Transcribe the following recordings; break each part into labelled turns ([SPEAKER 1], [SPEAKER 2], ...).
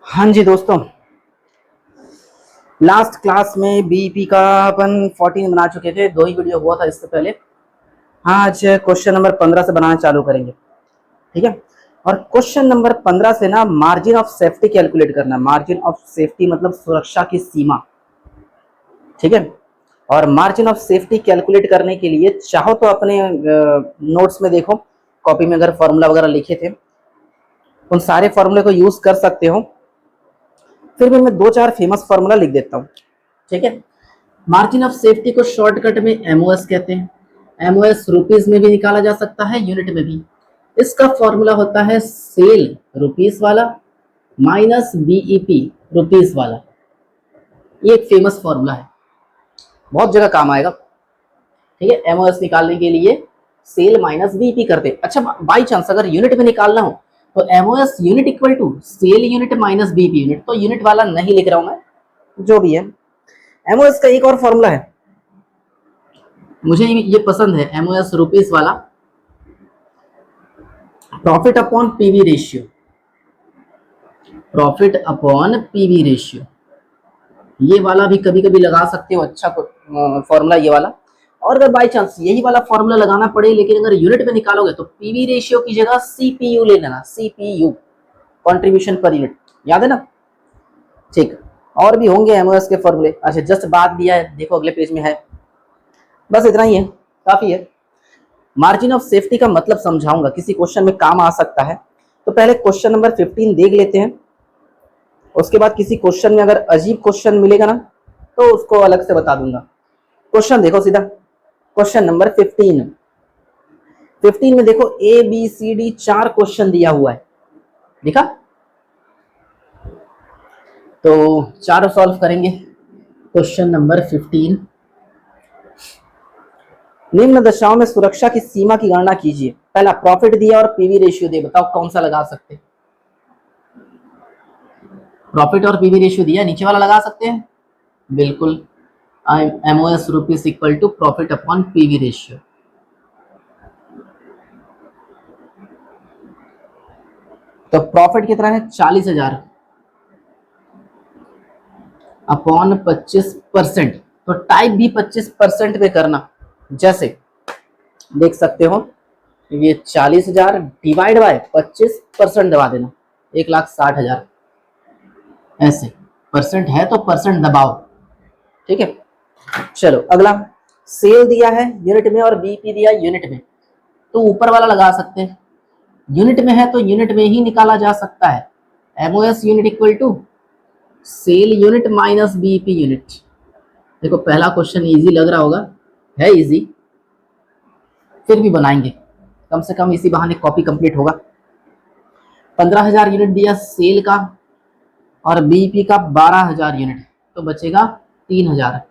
[SPEAKER 1] हाँ जी दोस्तों, last class में बीईपी का अपन 14 बना चुके थे। 2 ही वीडियो हुआ था इससे पहले। हाँ, आज क्वेश्चन नंबर 15 से बनाना चालू करेंगे। ठीक है। और क्वेश्चन नंबर 15 से ना मार्जिन ऑफ सेफ्टी कैलकुलेट करना है। मार्जिन ऑफ सेफ्टी मतलब सुरक्षा की सीमा। ठीक है। और मार्जिन ऑफ सेफ्टी कैलकुलेट करने के लिए चाहो तो अपने नोट्स में देखो, कॉपी में अगर फॉर्मूला वगैरह लिखे थे उन सारे फॉर्मूले को यूज कर सकते हो। फिर भी मैं 2-4 फेमस फॉर्मूला लिख देता हूँ। ठीक है। मार्जिन ऑफ सेफ्टी को शॉर्टकट में एमओएस कहते हैं। एमओएस रुपीज में भी निकाला जा सकता है, यूनिट में भी। इसका फॉर्मूला होता है सेल रुपीस वाला माइनस बीईपी रुपीस वाला। ये एक फेमस फॉर्मूला है, बहुत जगह काम आएगा। ठीक है। एमओएस निकालने के लिए सेल माइनस बीईपी करते हैं। अच्छा, बाई चांस अगर यूनिट में निकालना हो तो MOS unit equal to sale unit minus BEP unit. तो यूनिट वाला नहीं लिख रहा हूं मैं, जो भी है। एमओएस का एक और फॉर्मूला है, मुझे ये पसंद है, एमओएस रुपीस वाला। Profit upon PV ratio. Profit upon PV ratio, ये वाला भी कभी कभी लगा सकते हो। अच्छा फॉर्मूला ये वाला। और अगर बाई चांस यही वाला फॉर्मूला लगाना पड़े लेकिन अगर यूनिट में निकालोगे तो पीवी रेशियो की जगह सीपीयू ले लेना। सीपीयू, कंट्रीब्यूशन पर यूनिट, याद है ना। ठीक। और भी होंगे एमओएस के फॉर्मूले। अच्छा, जस्ट बात दिया है, देखो अगले पेज में है। बस इतना ही है, काफी है। मार्जिन ऑफ सेफ्टी का मतलब समझाऊंगा, किसी क्वेश्चन में काम आ सकता है। तो पहले क्वेश्चन नंबर 15 देख लेते हैं। उसके बाद किसी क्वेश्चन में अगर अजीब क्वेश्चन मिलेगा ना तो उसको अलग से बता दूंगा। क्वेश्चन देखो सीधा, क्वेश्चन नंबर 15। 15 में देखो A B C D 4 question दिया हुआ है, देखा। तो चारों सॉल्व करेंगे। क्वेश्चन नंबर 15, निम्न दशाओं में सुरक्षा की सीमा की गणना कीजिए। पहला प्रॉफिट दिया और पीवी रेशियो दिया, बताओ कौन सा लगा सकते हैं। प्रॉफिट और पीवी रेशियो दिया, नीचे वाला लगा सकते हैं, बिल्कुल। MOS rupees equal to profit upon PV ratio. तो प्रॉफिट कितना है, 40,000 अपॉन 25%। तो टाइप भी 25% पे करना। जैसे देख सकते हो, ये 40,000 डिवाइड बाय 25% दबा देना, 1,60,000। ऐसे परसेंट है तो परसेंट दबाओ। ठीक है। चलो अगला, सेल दिया है यूनिट में और बीपी दिया यूनिट में, तो ऊपर वाला लगा सकते हैं। यूनिट में है तो यूनिट में ही निकाला जा सकता है। MOS unit equal to sale unit minus BP unit. देखो पहला क्वेश्चन इजी लग रहा होगा, है इजी, फिर भी बनाएंगे, कम से कम इसी बहाने कॉपी कंप्लीट होगा। 15,000 यूनिट दिया सेल का और बीपी का 12,000 यूनिट, तो बचेगा 3,000।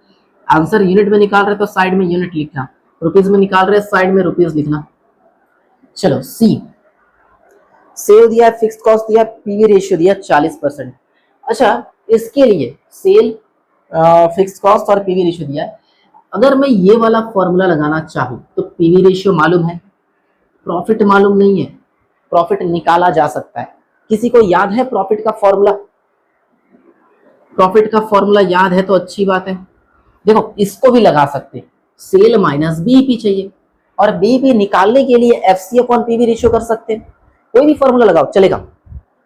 [SPEAKER 1] आंसर यूनिट में निकाल रहे तो साइड में यूनिट लिखना, रुपीज में निकाल रहे साइड में रुपीज लिखना। चलो सी, सेल दिया, फिक्स्ड कॉस्ट दिया, पीवी रेशियो दिया 40%। अच्छा, इसके लिए सेल, फिक्स्ड कॉस्ट और पीवी रेशियो दिया है। अगर मैं ये वाला फॉर्मूला लगाना चाहूँ तो पीवी रेशियो मालूम है, प्रॉफिट मालूम नहीं है। प्रॉफिट निकाला जा सकता है। किसी को याद है प्रॉफिट का फॉर्मूला? प्रॉफिट का फॉर्मूला याद है तो अच्छी बात है। देखो इसको भी लगा सकते हैं, सेल माइनस बीईपी चाहिए और बीईपी निकालने के लिए एफसी अपॉन पीवी रेशियो कर सकते हैं। कोई भी फॉर्मूला लगाओ चलेगा।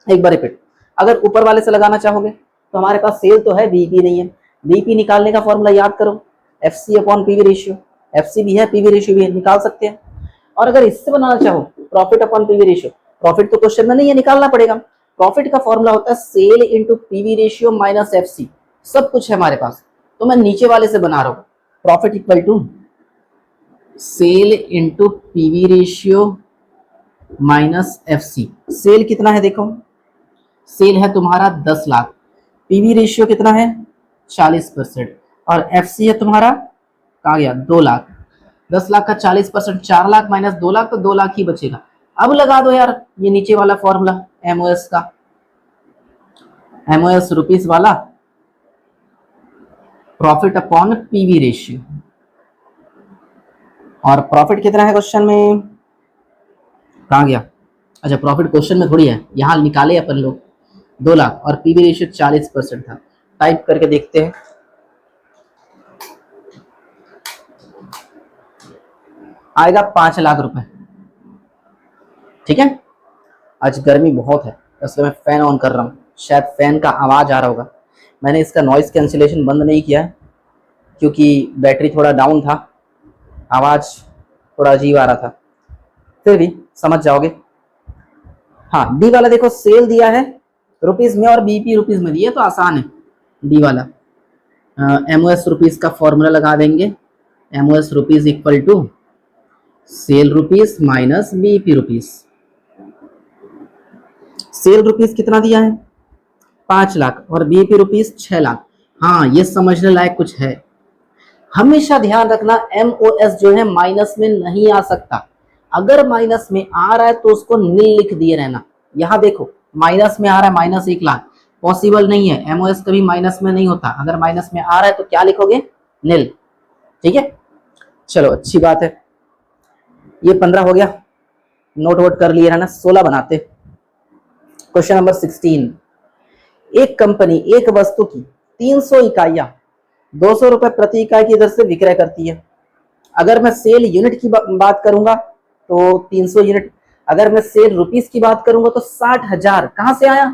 [SPEAKER 1] एक बार रिपीट, अगर ऊपर वाले से लगाना चाहोगे तो हमारे पास सेल तो है, बीईपी नहीं है। बीईपी निकालने का फॉर्मूला याद करो, FC upon PV ratio. FC भी है, पीवी रेशियो भी है, निकाल सकते हैं। और अगर इससे बनाना चाहो profit upon PV ratio, profit तो क्वेश्चन में नहीं है, निकालना पड़ेगा। प्रॉफिट का फॉर्मूला होता है sale into PV ratio minus FC. सब कुछ है हमारे पास, तो मैं नीचे वाले से बना रहा हूं। Profit equal to sale into PV ratio minus FC. Sale कितना है देखो, सेल है तुम्हारा 10 लाख, पीवी रेशियो कितना है 40%, और एफसी है तुम्हारा कहा गया 2 लाख। 10 लाख का 40%, 4 लाख माइनस 2 लाख, तो 2 लाख ही बचेगा। अब लगा दो यार ये नीचे वाला फॉर्मूला एमओएस का, एमओएस रुपीस वाला, प्रॉफिट अपॉन पीवी रेशियो। और प्रॉफिट कितना है क्वेश्चन में, कहा गया, अच्छा प्रॉफिट क्वेश्चन में थोड़ी है, यहां निकाले अपन लोग। 2 लाख, और पीवी रेशियो 40% था। टाइप करके देखते हैं। आएगा 5 लाख रुपए। ठीक है। आज गर्मी बहुत है इसलिए मैं फैन ऑन कर रहा हूँ, शायद फैन का आवाज आ रहा होगा। मैंने इसका नॉइस कैंसिलेशन बंद नहीं किया है क्योंकि बैटरी थोड़ा डाउन था, आवाज थोड़ा अजीब आ रहा था, फिर भी समझ जाओगे। हाँ, डी वाला देखो सेल दिया है रुपीज में और बीपी रुपीज में दिया, तो आसान है डी वाला। एमओएस रुपीज का फॉर्मूला लगा देंगे, MOS rupees equal to sale rupees minus BP rupees. Sale rupees कितना दिया है 5 लाख और बीपी रुपीज 6 लाख। हाँ, ये समझने लायक कुछ है। हमेशा ध्यान रखना एमओएस जो है माइनस में नहीं आ सकता। अगर माइनस में आ रहा है तो उसको नील लिख दिए रहना। यहां देखो माइनस में आ रहा है -1 लाख, पॉसिबल नहीं है, एमओएस कभी माइनस में नहीं होता। अगर माइनस में आ रहा है तो क्या लिखोगे, नील। ठीक है, चलो अच्छी बात है। ये 15 हो गया, नोट वोट कर लिए है ना। 16 बनाते। Question number 16। एक कंपनी एक वस्तु की 300 इकाइयां 200 रुपए प्रति इकाई की दर से विक्रय करती है। अगर मैं सेल यूनिट की बात करूंगा तो 300 यूनिट, अगर मैं सेल रुपीस की बात करूंगा तो 60,000 कहां से आया,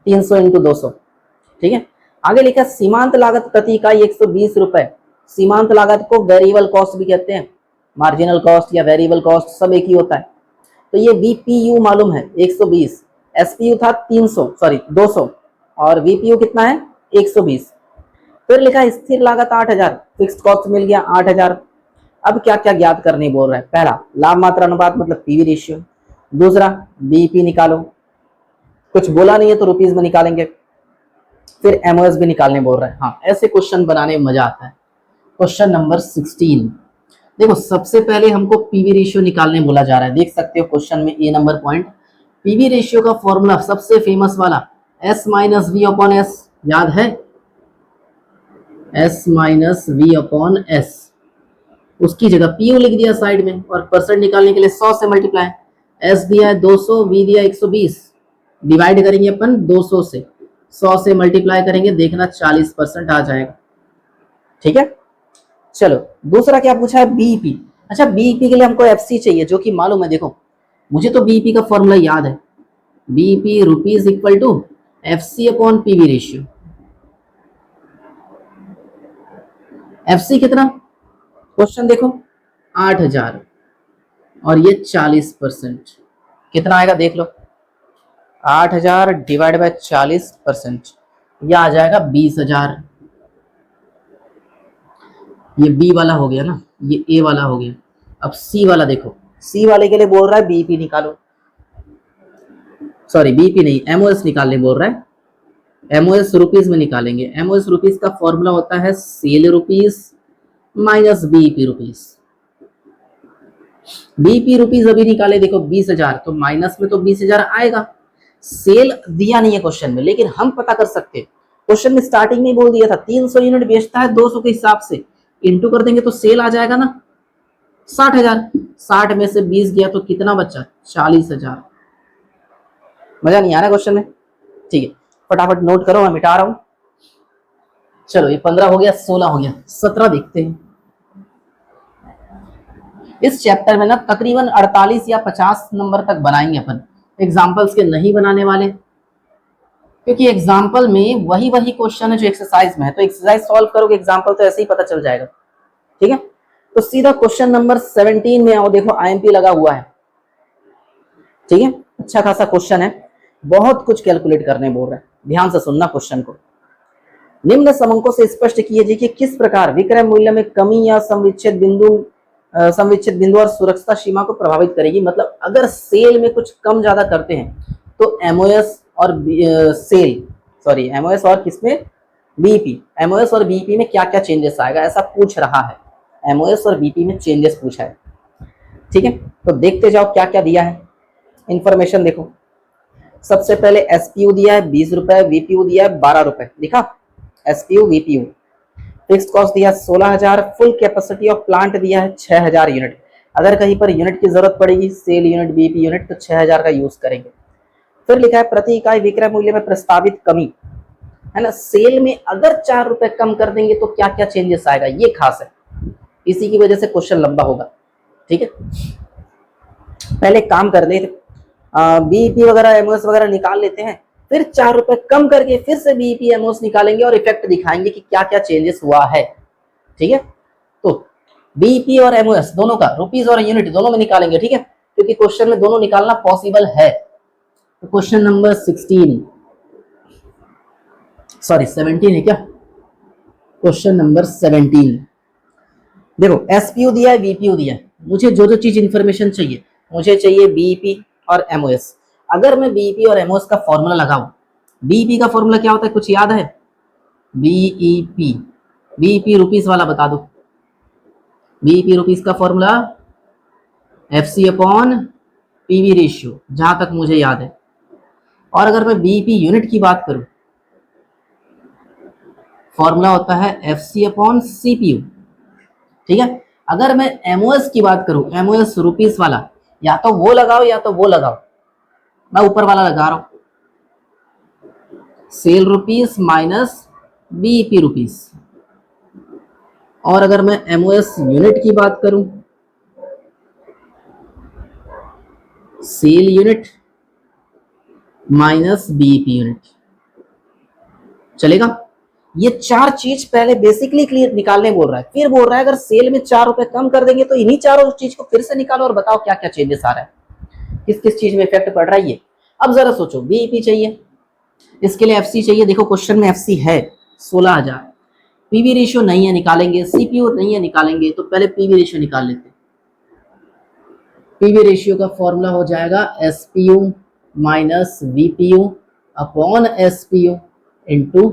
[SPEAKER 1] 300 इंटू 200। ठीक है, आगे लिखा सीमांत लागत प्रति इकाई 120 रुपए। सीमांत लागत को वेरिएबल कॉस्ट भी कहते हैं, मार्जिनल कॉस्ट या वेरिएबल कॉस्ट सब एक ही होता है। तो ये वीपीयू मालूम है 120, एसपीयू था 200 और वीपीयू कितना है 120। फिर लिखा स्थिर लागत 8,000, फिक्स्ड कॉस्ट मिल गया 8,000। अब क्या क्या ज्ञात करने बोल रहा है, पहला लाभ मात्रा अनुपात मतलब पीवी रेशियो, दूसरा बीईपी निकालो, कुछ बोला नहीं है तो रुपीज में निकालेंगे, फिर एमओएस भी निकालने बोल रहा है। हाँ, ऐसे क्वेश्चन बनाने में मजा आता है। क्वेश्चन नंबर 16 देखो, सबसे पहले हमको पीवी रेशियो निकालने बोला जा रहा है। देख सकते हो क्वेश्चन में A number point, PV ratio का फॉर्मूला सबसे फेमस वाला S minus V upon S, याद है S minus V upon S, उसकी जगह पीयू लिख दिया साइड में, और परसेंट निकालने के लिए 100 से मल्टीप्लाई। एस दिया है 200, वी दिया 120, डिवाइड करेंगे अपन 200 से, 100 से मल्टीप्लाई करेंगे, देखना 40% आ जाएगा। ठीक है, चलो दूसरा क्या पूछा है, बीईपी। अच्छा, बीईपी के लिए हमको एफसी चाहिए जो कि मालूम है। देखो मुझे तो बीईपी का फॉर्मूला याद है, BEP rupees equal to FC upon PV ratio. FC कितना, क्वेश्चन देखो 8,000 और ये 40%, कितना आएगा देख लो, 8,000 डिवाइड बाय 40%, यह आ जाएगा 20,000। ये बी वाला हो गया ना, ये ए वाला हो गया। अब सी वाला देखो, सी वाले के लिए बोल रहा है बीईपी निकालो, सॉरी बीईपी नहीं, एमओएस निकालने बोल रहा है। एमओएस रुपीज में निकालेंगे। एमओएस रुपीज का फॉर्मूला होता है sale rupees minus BEP rupees. BEP rupees अभी निकाले देखो 20,000, तो माइनस में तो 20,000 आएगा। सेल दिया नहीं है क्वेश्चन में, लेकिन हम पता कर सकते हैं। क्वेश्चन में स्टार्टिंग में बोल दिया था 300 यूनिट बेचता है 200 के हिसाब से, इंटू कर देंगे तो सेल आ जाएगा ना 60,000। 60 में से 20 गया तो कितना बचा, 40,000। मजा नहीं आ रहा क्वेश्चन में। ठीक है, फटाफट नोट करो, मैं मिटा रहा हूं। चलो ये 15 हो गया, 16 हो गया, 17 देखते हैं। इस चैप्टर में ना तकरीबन 48 या 50 नंबर तक बनाएंगे अपन, एग्जाम्पल्स के नहीं बनाने वाले, क्योंकि एग्जाम्पल में वही क्वेश्चन है जो एक्सरसाइज में है, तो एक्सरसाइज सॉल्व करोगे, एग्जाम्पल तो ऐसे ही पता चल जाएगा। ठीक है, तो सीधा क्वेश्चन नंबर 17 में आओ। देखो आईएमपी लगा हुआ है। ठीक है, अच्छा खासा क्वेश्चन है, बहुत कुछ कैलकुलेट करने बोल रहा है, ध्यान से सुनना क्वेश्चन को। निम्न समंकों से स्पष्ट कीजिए कि किस प्रकार विक्रय मूल्य में कमी या संविच्छेद बिंदु और सुरक्षा सीमा को प्रभावित करेगी। मतलब अगर सेल में कुछ कम ज्यादा करते हैं तो एमओएस और एमओएस और किसमें, बीईपी, एमओएस और बीईपी में क्या क्या चेंजेस आएगा, ऐसा पूछ रहा है। एमओएस और बीईपी में चेंजेस पूछा है। ठीक है, तो देखते जाओ क्या क्या दिया है इंफॉर्मेशन। देखो सबसे पहले एसपीयू दिया है 20 रुपए, वीपीयू दिया है 12 रुपए, लिखा एसपीयू वीपीयू। फिक्स्ड कॉस्ट दिया 16,000, फुल कैपेसिटी ऑफ प्लांट दिया है 6,000 यूनिट। अगर कहीं पर यूनिट की जरूरत पड़ेगी, सेल यूनिट बीईपी यूनिट, तो 6,000 का यूज करेंगे। फिर लिखा है प्रति इकाई विक्रय मूल्य में प्रस्तावित कमी, है ना। सेल में अगर 4 रुपए कम कर देंगे तो क्या क्या चेंजेस आएगा, ये खास है, इसी की वजह से क्वेश्चन लंबा होगा। ठीक है, पहले काम कर ले, बीईपी वगैरह एमओएस वगैरह निकाल लेते हैं, फिर 4 रुपए कम करके फिर से बीईपी एमओएस निकालेंगे और इफेक्ट दिखाएंगे कि क्या क्या चेंजेस हुआ है। ठीक है, तो बीईपी और एमओएस दोनों का रुपीज और यूनिट दोनों में निकालेंगे। ठीक है, क्योंकि क्वेश्चन में दोनों निकालना पॉसिबल है। तो क्वेश्चन नंबर 17 है क्या, क्वेश्चन नंबर 17। देखो एसपीयू दिया है, वीपीयू दिया है, मुझे जो जो चीज इंफॉर्मेशन चाहिए, मुझे चाहिए बीईपी और एमओएस। अगर मैं बीईपी और एमओएस का फॉर्मूला लगाऊं, बीईपी का फॉर्मूला क्या होता है, कुछ याद है? बीईपी, बीईपी रुपीस वाला बता दो। बीईपी रुपीस का formula FC upon PV ratio, जहां तक मुझे याद है। और अगर मैं बीईपी यूनिट की बात करूं, फॉर्मूला होता है एफसी अपॉन सीपीयू। ठीक है, अगर मैं एमओएस की बात करूं, एमओएस रुपीस वाला, या तो वो लगाओ या तो वो लगाओ, मैं ऊपर वाला लगा रहा हूं, sale rupees minus BEP rupees. और अगर मैं एमओएस यूनिट की बात करूं, sale unit minus BEP unit, चलेगा। ये 4 चीज पहले बेसिकली क्लियर निकालने बोल रहा है, फिर बोल रहा है अगर सेल में 4 रुपए कम कर देंगे तो इन्हीं चारों चीज को फिर से निकालो और बताओ क्या क्या चेंजेस आ रहा है, किस किस चीज में इफेक्ट पड़ रहा है ये। अब जरा सोचो, बीईपी चाहिए, इसके लिए एफसी चाहिए। देखो क्वेश्चन में एफसी है 16,000, पीवी रेशियो नहीं है, निकालेंगे। सीपीयू नहीं है, निकालेंगे। तो पहले पीवी रेशियो निकाल लेते हैं। पीवी रेशियो का फॉर्मूला हो जाएगा SPU minus VPU upon SPU into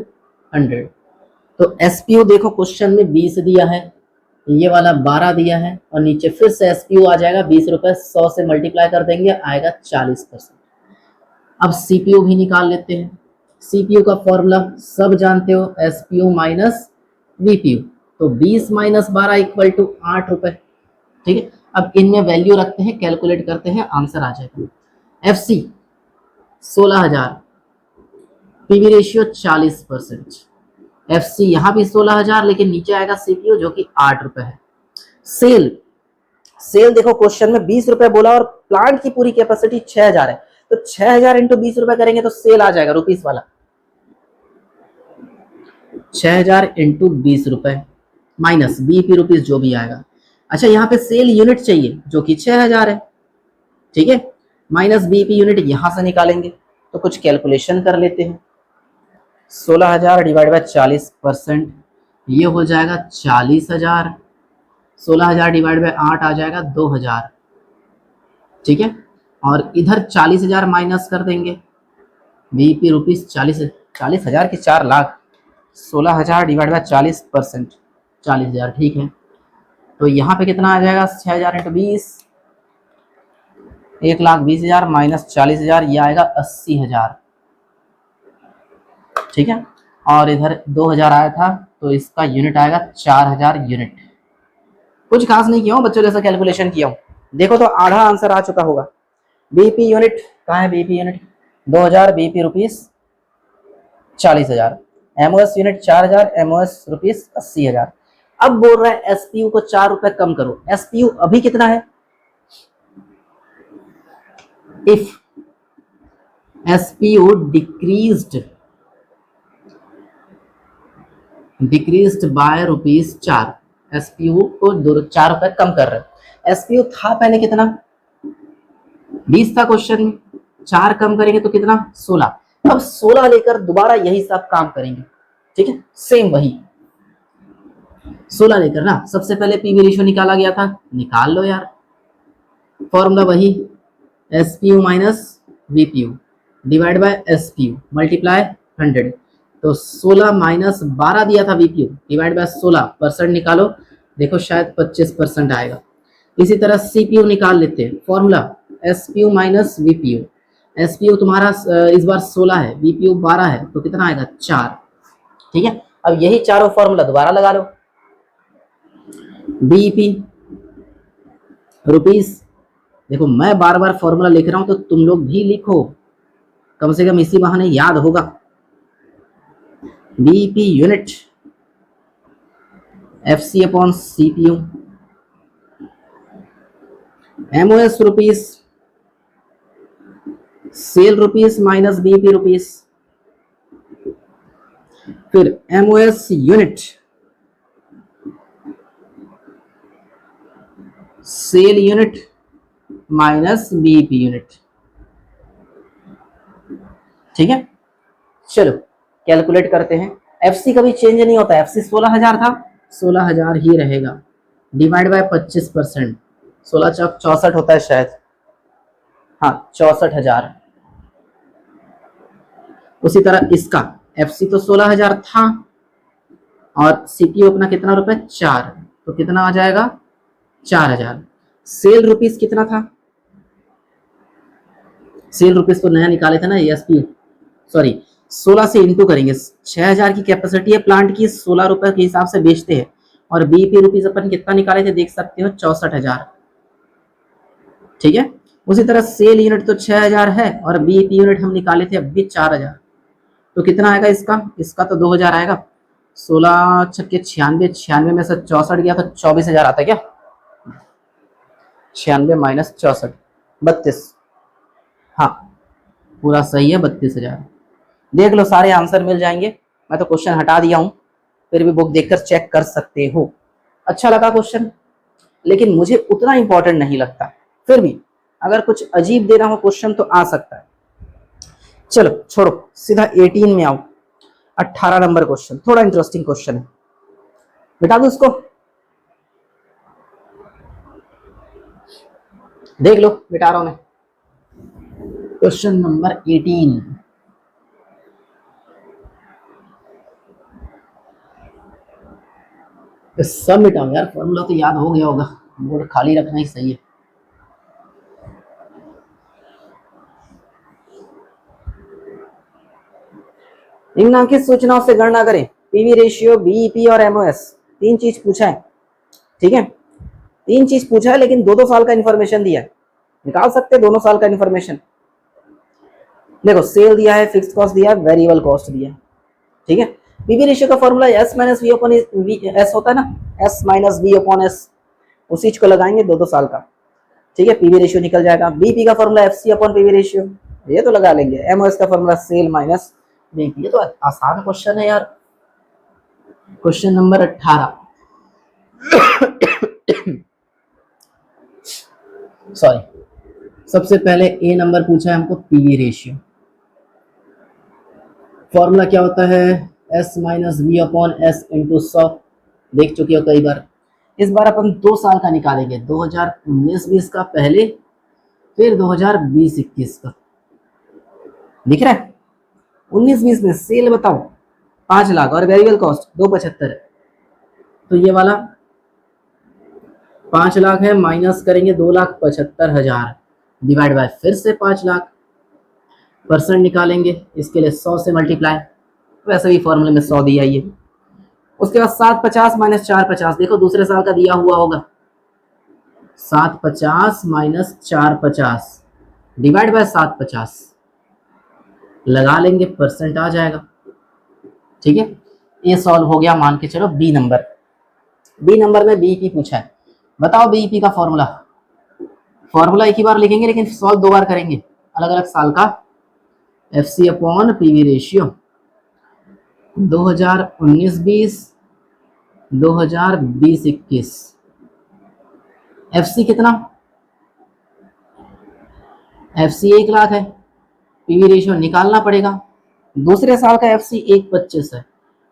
[SPEAKER 1] 100। तो एसपीयू देखो क्वेश्चन में 20 दिया है, ये वाला 12 दिया है, और नीचे फिर से एसपीयू आ जाएगा 20 रुपए, 100 से मल्टीप्लाई कर देंगे आएगा 40%। अब सीपीयू भी निकाल लेते हैं। सीपीयू का फॉर्मूला सब जानते हो, एसपीयू माइनस वीपीयू। तो 20 माइनस 12 इक्वल टू 8 रुपए। ठीक है, अब इनमें वैल्यू रखते हैं, कैलकुलेट करते हैं, आंसर आ जाएगा। एफसी 16,000, पीवी रेशियो 40%, एफसी यहां भी 16,000, लेकिन नीचे आएगा सीपीयू जो कि 8 रुपए है। सेल, सेल देखो क्वेश्चन में 20 रुपए बोला और प्लांट की पूरी कैपेसिटी 6,000 है, तो 6,000 इंटू 20 रुपए करेंगे तो सेल आ जाएगा रुपीस वाला, 6,000 इंटू 20 रुपए माइनस बीपी रुपीस जो भी आएगा। अच्छा, यहाँ पे सेल यूनिट चाहिए जो कि 6,000 है। ठीक है, माइनस बीपी यूनिट यहां से निकालेंगे, तो कुछ कैलकुलेशन कर लेते हैं। 16,000 डिवाइड बाय 40%, ये हो जाएगा 40,000। 16,000 डिवाइड बाय 8 आ जाएगा 2,000। ठीक है, और इधर 40,000 माइनस कर देंगे, बीपी रुपीस 40,000 की 4 लाख, 16,000 डिवाइड बाय 40%, 40,000। ठीक है, तो यहाँ पे कितना आ जाएगा, 6,000 इंटू 20, 1,20,000 माइनस 40,000, ये आएगा 80,000। ठीक है, और इधर 2,000 आया था, तो इसका यूनिट आएगा 4,000 यूनिट। कुछ खास नहीं किया हूँ बच्चों, जैसा कैलकुलेशन किया हूँ। देखो तो आधा आंसर आ चुका होगा। बीपी यूनिट कहाँ है, BP unit 2,000, BP rupees 40,000, MOS unit 4,000, MOS rupees 80,000। अब बोल रहा है एसपीयू को 4 रुपए कम करो। एसपीयू अभी कितना है, if SPU decreased bye rupees 4, SPU को 4 रुपए कम कर रहे हैं। एसपीयू था पहले कितना, 20 था क्वेश्चन में, 4 कम करेंगे तो कितना, 16। अब 16 लेकर दोबारा यही सब काम करेंगे। ठीक है, सेम वही 16 लेकर ना, सबसे पहले पीवी रेशियो निकाला गया था, निकाल लो यार, फॉर्मूला वही, SPU minus VPU divide by SPU multiply 100। तो 16 माइनस 12 दिया था वीपीयू डिवाइड बाय 16%, निकालो, देखो शायद 25% आएगा। इसी तरह सीपीयू निकाल लेते हैं, फॉर्मूला एसपीयू माइनस वीपीयू। एसपीयू तुम्हारा इस बार 16 है, वीपीयू 12 है, तो कितना आएगा, 4। ठीक है, अब यही चारों फॉर्मूला दोबारा लगा लो। बीईपी रुपीस, देखो मैं बार बार फॉर्मूला लिख रहा हूं तो तुम लोग भी लिखो, कम से कम इसी बहाने याद होगा। BEP unit, FC upon CPU, MOS rupees, sell rupees minus BEP rupees, फिर MOS unit, sell unit minus BEP unit. ठीक है, चलो कैलकुलेट करते हैं। एफसी कभी चेंज नहीं होता, एफसी 16,000 था, 16,000 ही रहेगा, डिवाइड बाय 25%, 16 चौक 64 होता है शायद, हाँ 64,000। उसी तरह इसका एफसी तो 16,000 था और सीपीयू अपना कितना रुपए 4, तो कितना आ जाएगा 4,000। सेल रुपीस कितना था, सेल रुपीस तो नया निकाले थे ना एएसपी, सॉरी 16 से इंटू करेंगे, 6,000 की कैपेसिटी है प्लांट की, 16 रुपए के हिसाब से बेचते हैं, और बीपी रुपीस अपन कितना निकाले थे देख सकते हो 64,000। ठीक है, उसी तरह सेल यूनिट तो 6,000 है और बीपी यूनिट हम निकाले थे अभी 4,000, तो कितना आएगा इसका, इसका तो 2,000 आएगा। 16 छक्के 96, 96 में से 64 गया तो 24,000 आता है क्या, 96 माइनस 64 32, हाँ पूरा सही है 32,000। देख लो सारे आंसर मिल जाएंगे, मैं तो क्वेश्चन हटा दिया हूं, फिर भी बुक देखकर चेक कर सकते हो। अच्छा लगा क्वेश्चन, लेकिन मुझे उतना इंपॉर्टेंट नहीं लगता, फिर भी अगर कुछ अजीब दे रहा हो क्वेश्चन तो आ सकता है। चलो छोड़ो, सीधा 18 में आओ, 18 नंबर क्वेश्चन, थोड़ा इंटरेस्टिंग क्वेश्चन है, बिठा दो उसको, देख लो बिठा रहा हूं मैं। क्वेश्चन नंबर 18, सब मिटाओ यार, फॉर्मूला तो याद हो गया होगा, बोर्ड खाली रखना ही सही है। निम्नलिखित सूचनाओं से गणना करें, पीवी रेशियो, बीईपी और एमओएस, 3 चीज पूछा है। ठीक है, 3 चीज पूछा है, लेकिन 2-2 साल का इंफॉर्मेशन दिया है, निकाल सकते हैं दोनों साल का इंफॉर्मेशन। देखो सेल दिया है, फिक्स्ड कॉस्ट दिया है, वेरिएबल कॉस्ट दिया है। ठीक है, पीवी रेशियो का formula S minus V upon S होता है ना, S minus V upon S, उसी को लगाएंगे 2-2 साल का। ठीक है, पीवी रेशियो निकल जाएगा। बीपी का formula FC upon PV ratio, ये तो लगा लेंगे। एमओएस का फॉर्मूला सेल माइनस बीपी, ये तो आसान क्वेश्चन है यार। क्वेश्चन नंबर 18, सॉरी, सबसे पहले ए नंबर पूछा है हमको पीवी रेशियो, फॉर्मूला क्या होता है, S minus V upon S into 100, देख चुके हो कई बार। इस बार अपन 2 साल का निकालेंगे, 2019-20 का पहले, फिर 2020-21 का। दिख रहा है, 19-20 में सेल बताओ 5 लाख और वेरिएबल कॉस्ट 275 है, तो ये वाला 5 लाख है, माइनस करेंगे 2,75,000 डिवाइड बाय फिर से 5 लाख, परसेंट निकालेंगे, इसके लिए 100 से मल्टीप्लाई, वैसे भी फॉर्मूले में 100 दिया ये। उसके बाद 750 माइनस 450, देखो दूसरे साल का दिया हुआ होगा, 750 माइनस 450 डिवाइड बाय 750, लगा लेंगे, परसेंट आ जाएगा। ठीक है, ये सॉल्व हो गया, मान के चलो। बी नंबर, बी नंबर में बीईपी पूछा है, बताओ बीईपी का फॉर्मूला। फॉर्मूला एक ही बार लिखेंगे, लेकिन सॉल्व 2 बार करेंगे, अलग अलग साल का। FC upon PV ratio 2019-20, 2020-21, FC कितना, एफसी 1 लाख है, पीवी रेशियो निकालना पड़ेगा, दूसरे साल का एफसी 1.25 है,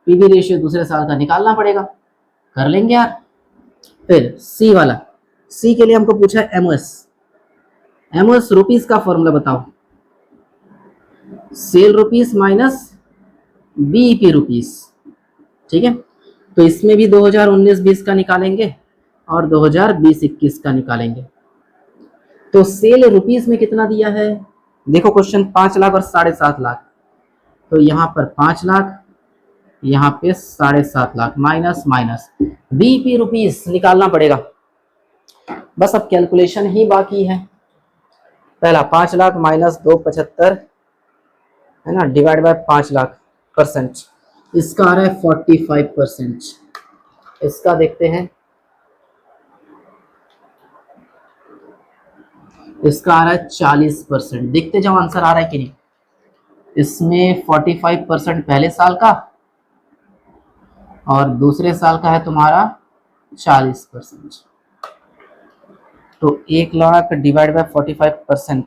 [SPEAKER 1] पीवी रेशियो दूसरे साल का निकालना पड़ेगा, कर लेंगे यार। फिर सी वाला, सी के लिए हमको पूछा है एमओएस, एमओएस रुपीस का फॉर्मूला बताओ, sale rupees minus BEP rupees. ठीक है, तो इसमें भी 2019-20 का निकालेंगे और 2020-21 का निकालेंगे। तो सेल रुपीस में कितना दिया है, देखो क्वेश्चन 5 लाख और 7.5 लाख, तो यहाँ पर 5 लाख, यहाँ पे 7.5 lakh, minus minus BEP rupees निकालना पड़ेगा। बस अब कैलकुलेशन ही बाकी है। पहला 5 लाख माइनस 275 है ना, डिवाइड बाय 5 लाख परसेंट, इसका आ रहा है 45%। इसका देखते हैं, इसका आ रहा है 40%। देखते जाओ आंसर आ रहा है कि नहीं। इसमें 45% पहले साल का और दूसरे साल का है तुम्हारा 40%। तो 1 लाख डिवाइड बाय 45%,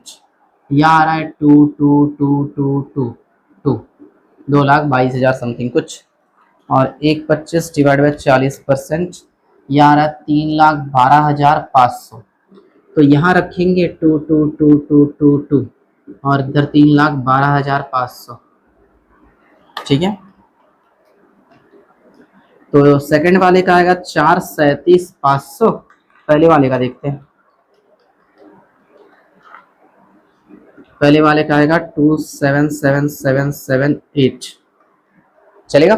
[SPEAKER 1] यहाँ आ रहा है 2 2,22,000 समथिंग कुछ। और 1,25 डिवाइड बाय 40%, यहाँ आ रहा है 3,12,500। तो यहाँ रखेंगे 2 और इधर 3,12,500। ठीक है, तो सेकंड वाले का आएगा 4,37,500। पहले वाले का देखते हैं, पहले वाले का आएगा 2,77,778। चलेगा।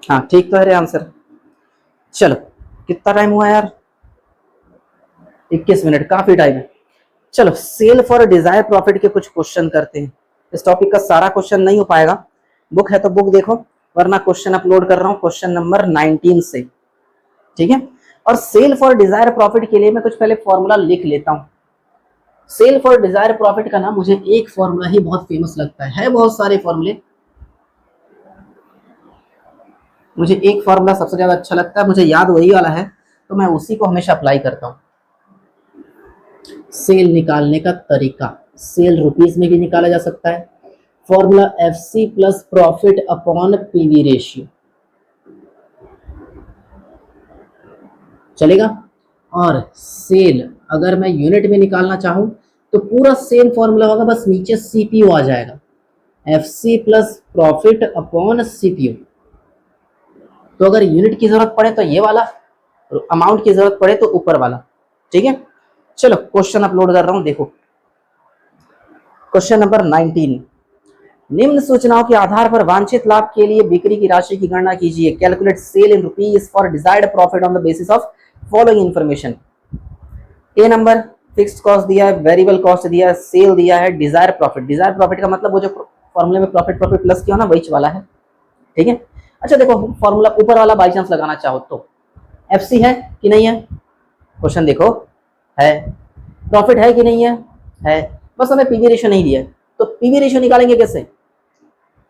[SPEAKER 1] हाँ ठीक तो है रे आंसर। चलो कितना टाइम हुआ यार, 21 मिनट, काफी टाइम है। चलो सेल फॉर डिजायर प्रॉफिट के कुछ क्वेश्चन करते हैं। इस टॉपिक का सारा क्वेश्चन नहीं हो पाएगा, बुक है तो बुक देखो, वरना क्वेश्चन अपलोड कर रहा हूँ क्वेश्चन नंबर 19 से। ठीक है, और सेल फॉर डिजायर प्रॉफिट के लिए मैं कुछ पहले फॉर्मूला लिख लेता हूँ। सेल फॉर डिजायर प्रॉफिट का ना मुझे एक फॉर्मूला ही बहुत फेमस लगता है बहुत सारे फॉर्मूले, मुझे एक फॉर्मूला सबसे ज्यादा अच्छा लगता है, मुझे याद वही वाला है, तो मैं उसी को हमेशा अप्लाई करता हूँ। सेल निकालने का तरीका, सेल रुपीस में भी निकाला जा सकता है। Formula FC plus profit upon PV ratio, चलेगा। और सेल अगर मैं यूनिट में निकालना चाहूं तो पूरा सेम फॉर्मूला होगा, बस नीचे CPU आ जाएगा, FC plus profit upon CPU। तो अगर यूनिट की जरूरत पड़े तो ये वाला, अमाउंट की जरूरत पड़े तो ऊपर वाला। ठीक है, चलो क्वेश्चन अपलोड कर रहा हूं, देखो क्वेश्चन नंबर 19। निम्न सूचनाओं के आधार पर वांछित लाभ के लिए बिक्री की राशि की गणना कीजिए। Calculate sale in rupees for desired profit on the basis of following information. A number fixed cost दिया है, वेरिएबल कॉस्ट दिया है, सेल दिया है, डिजायर प्रॉफिट। डिजायर प्रॉफिट का मतलब वो जो फॉर्मूले में प्रॉफिट प्रॉफिट प्लस किया ना वही वाला है। ठीक है, अच्छा देखो फॉर्मूला ऊपर वाला बाई चांस लगाना चाहो तो FC है कि नहीं है, क्वेश्चन देखो है, प्रॉफिट है कि नहीं है, बस हमें PV रेशियो नहीं दिया है, तो PV रेशियो निकालेंगे कैसे,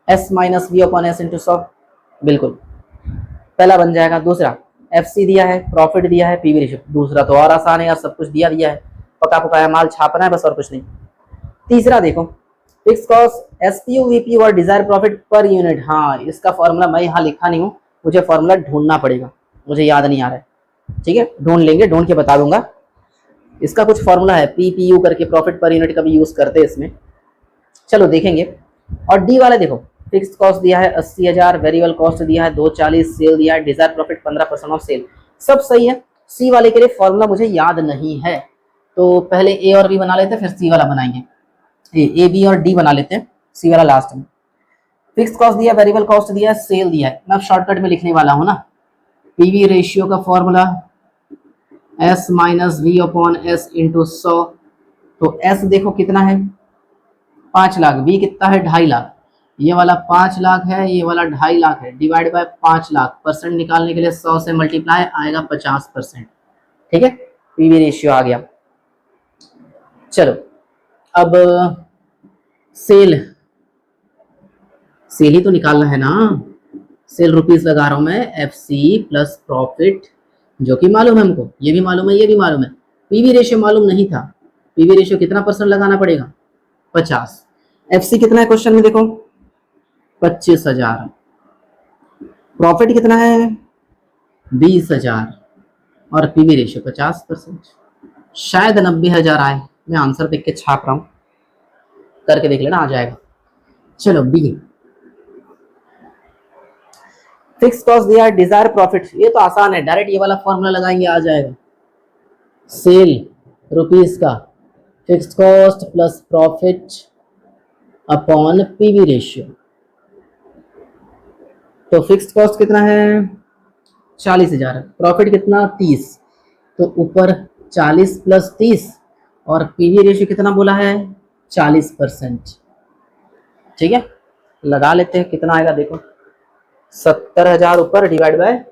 [SPEAKER 1] S minus V upon S into 100, बिल्कुल पहला बन जाएगा। दूसरा FC दिया है, प्रॉफिट दिया है, PV रेशियो, दूसरा तो और आसान है यार, सब कुछ दिया दिया है, पका पकाया माल छापना है बस और कुछ नहीं। तीसरा देखो फिक्स कॉस्ट SPU VPU और डिजायर प्रॉफिट पर यूनिट। हाँ इसका फॉर्मूला मैं यहाँ लिखा नहीं हूँ, मुझे फॉर्मूला ढूंढना पड़ेगा, मुझे याद नहीं आ रहा है। ठीक है, ढूंढ लेंगे, ढूंढ के बता दूंगा। इसका कुछ फॉर्मूला है PPU करके, प्रॉफिट पर यूनिट का भी यूज करते हैं इसमें, चलो देखेंगे। और डी वाले देखो फिक्स्ड कॉस्ट दिया है 80,000, वेरिएबल कॉस्ट दिया है 240, सेल दिया है, डिजायर प्रॉफिट 15% ऑफ सेल, सब सही है। सी वाले के लिए फॉर्मूला मुझे याद नहीं है, तो पहले ए और बी बना लेते हैं फिर सी वाला बनाएंगे। ए बी और डी बना लेते हैं, सी वाला लास्ट में। फिक्स्ड कॉस्ट दिया, वेरिएबल कॉस्ट दिया, सेल दिया है, मैं शॉर्टकट में लिखने वाला हूँ ना। पीवी रेशियो का formula S minus V upon S into 100, तो S देखो कितना है 5 लाख, V कितना है 2.5 लाख, ये वाला 5 लाख है, ये वाला 2.5 लाख है, डिवाइड बाय 5 लाख, परसेंट निकालने के लिए 100 से मल्टीप्लाई आएगा 50%। ठीक है, पीवी रेशियो आ गया। चलो अब सेल, सेल ही तो निकालना है ना, सेल रुपीस लगा रहा हूं मैं, FC प्लस प्रॉफिट जो कि मालूम है हमको, ये भी मालूम है ये भी मालूम है, पीवी रेशियो मालूम नहीं था, पीवी रेशियो कितना परसेंट लगाना पड़ेगा 50। FC कितना है क्वेश्चन में देखो 25,000, प्रॉफिट कितना है 20,000 और पीवी रेशियो 50%, शायद 90,000 आए, मैं आंसर देख के छाप रहा हूं, करके देख लेना आ जाएगा। चलो बी, फिक्स कॉस्ट दिया है, डिजायर प्रॉफिट, ये तो आसान है, डायरेक्ट ये वाला फॉर्मूला लगाएंगे आ जाएगा। सेल रुपीस का fix cost plus profit upon PV ratio, तो फिक्स कॉस्ट कितना है 40,000, प्रॉफिट कितना 30, तो ऊपर 40 प्लस 30 और पीवी रेशियो कितना बोला है 40%। ठीक है, लगा लेते हैं कितना आएगा देखो, 70,000 ऊपर डिवाइड बाय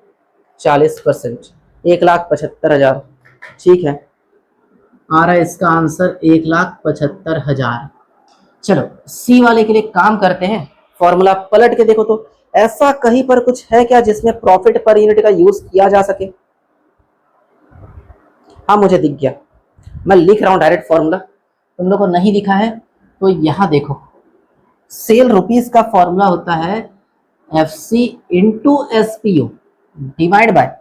[SPEAKER 1] 40%, 1,75,000। ठीक है, आ रहा है इसका आंसर 1,75,000। चलो सी वाले के लिए काम करते हैं, फॉर्मूला पलट के देखो तो ऐसा कहीं पर कुछ है क्या जिसमें प्रॉफिट पर यूनिट का यूज किया जा सके। हाँ मुझे दिख गया, मैं लिख रहा हूं डायरेक्ट फॉर्मूला, तुम लोग को नहीं दिखा है तो यहां देखो, सेल रुपीस का फॉर्मूला होता है F C into S P U divide by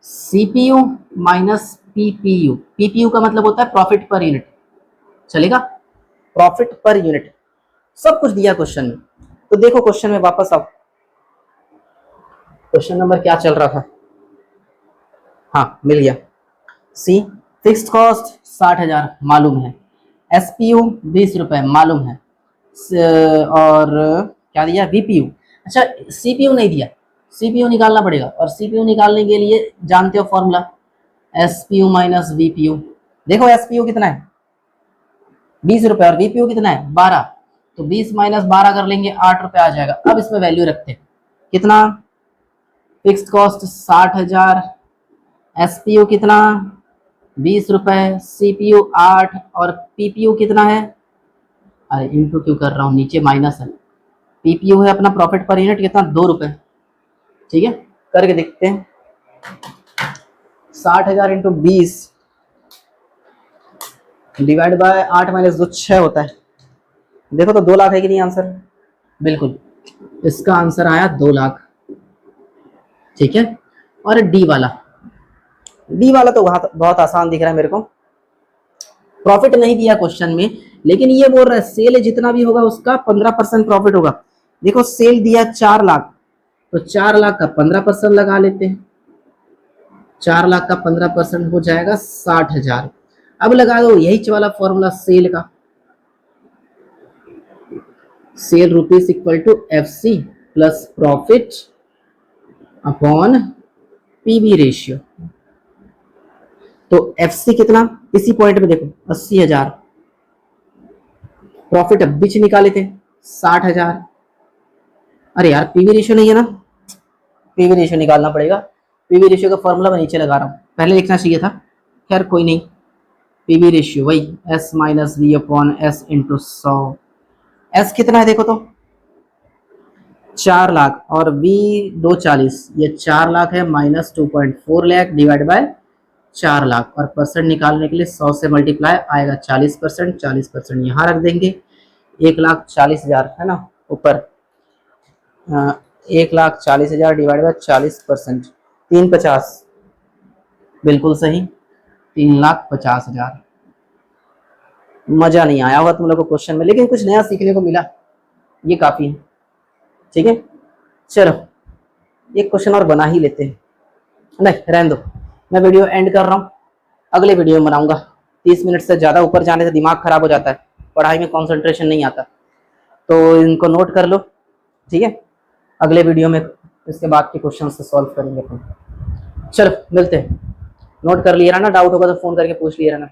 [SPEAKER 1] CPU minus PPU. PPU का मतलब होता है प्रॉफिट पर यूनिट, चलेगा, प्रॉफिट पर यूनिट, सब कुछ दिया क्वेश्चन में। तो देखो क्वेश्चन में वापस आओ, क्वेश्चन नंबर क्या चल रहा था, हाँ मिल गया। सी फिक्स्ड कॉस्ट 60,000 मालूम है, एसपीयू 20 रुपए मालूम है, और क्या दिया बीपीयू, अच्छा सीपीयू नहीं दिया, सीपीयू निकालना पड़ेगा, और सीपीयू निकालने के लिए जानते हो फॉर्मूला एसपीयू माइनस वीपीयू। देखो एसपीयू कितना है 20 रुपए और वीपीयू कितना है 12, तो 20 माइनस 12 कर लेंगे 8 रुपए आ जाएगा। अब इसमें वैल्यू रखते हैं कितना, फिक्स्ड कॉस्ट 60,000, एसपीयू कितना 20 रुपए, सीपीयू 8 और पीपीयू कितना है, अरे इंटू क्यों कर रहा हूँ, नीचे माइनस है, पीपीयू है अपना प्रॉफिट पर यूनिट कितना 2 रुपए। ठीक है, करके देखते हैं, 60,000 इंटू 20 डिवाइड बाय 8 माइनस 2 6 होता है, देखो तो 2 लाख है कि नहीं आंसर, बिल्कुल इसका आंसर आया 2 लाख। ठीक है, और डी वाला, डी वाला तो बहुत आसान दिख रहा है मेरे को, प्रॉफिट नहीं दिया क्वेश्चन में, लेकिन ये बोल रहा है सेल जितना भी होगा उसका 15% प्रॉफिट होगा। देखो सेल दिया 4 लाख, तो 4 लाख का 15% लगा लेते हैं, 4 लाख का 15% हो जाएगा 60,000। अब लगा दो यही वाला फॉर्मूला सेल का, sale rupees equal to F C plus profit upon PV ratio. तो एफ सी कितना, इसी पॉइंट पे देखो 80,000, प्रॉफिट अब बीच निकाले थे 60,000, अरे यार पीवी रेशियो नहीं है ना, पीवी रेशियो निकालना पड़ेगा, पीवी रेशियो का फॉर्मूला मैं नीचे लगा रहा हूँ, पहले लिखना चाहिए था, खैर कोई नहीं। पीवी रेशियो वही S minus V upon S into 100, S कितना है देखो तो 4 लाख और वी 240, ये 4 लाख है minus 2.4 lakh divide by 4 lakh, और परसेंट निकालने के लिए 100 से मल्टीप्लाई आएगा 40%, 40% यहाँ रख देंगे, 1,40,000 है ना ऊपर, 1,40,000 डिवाइड बाय 40%, 350, बिल्कुल सही 3,50,000। मजा नहीं आया होगा तुम लोग को क्वेश्चन में, लेकिन कुछ नया सीखने को मिला, ये काफी है। ठीक है, चलो एक क्वेश्चन और बना ही लेते हैं, नहीं रहने दो, मैं वीडियो एंड कर रहा हूँ, अगले वीडियो में बनाऊंगा, 30 मिनट से ज़्यादा ऊपर जाने से दिमाग खराब हो जाता है, पढ़ाई में कंसंट्रेशन नहीं आता, तो इनको नोट कर लो। ठीक है, अगले वीडियो में इसके बाद के क्वेश्चन से सॉल्व करेंगे अपन। चलो मिलते हैं, नोट कर लिया ना, डाउट होगा तो फ़ोन करके पूछ लिया ना।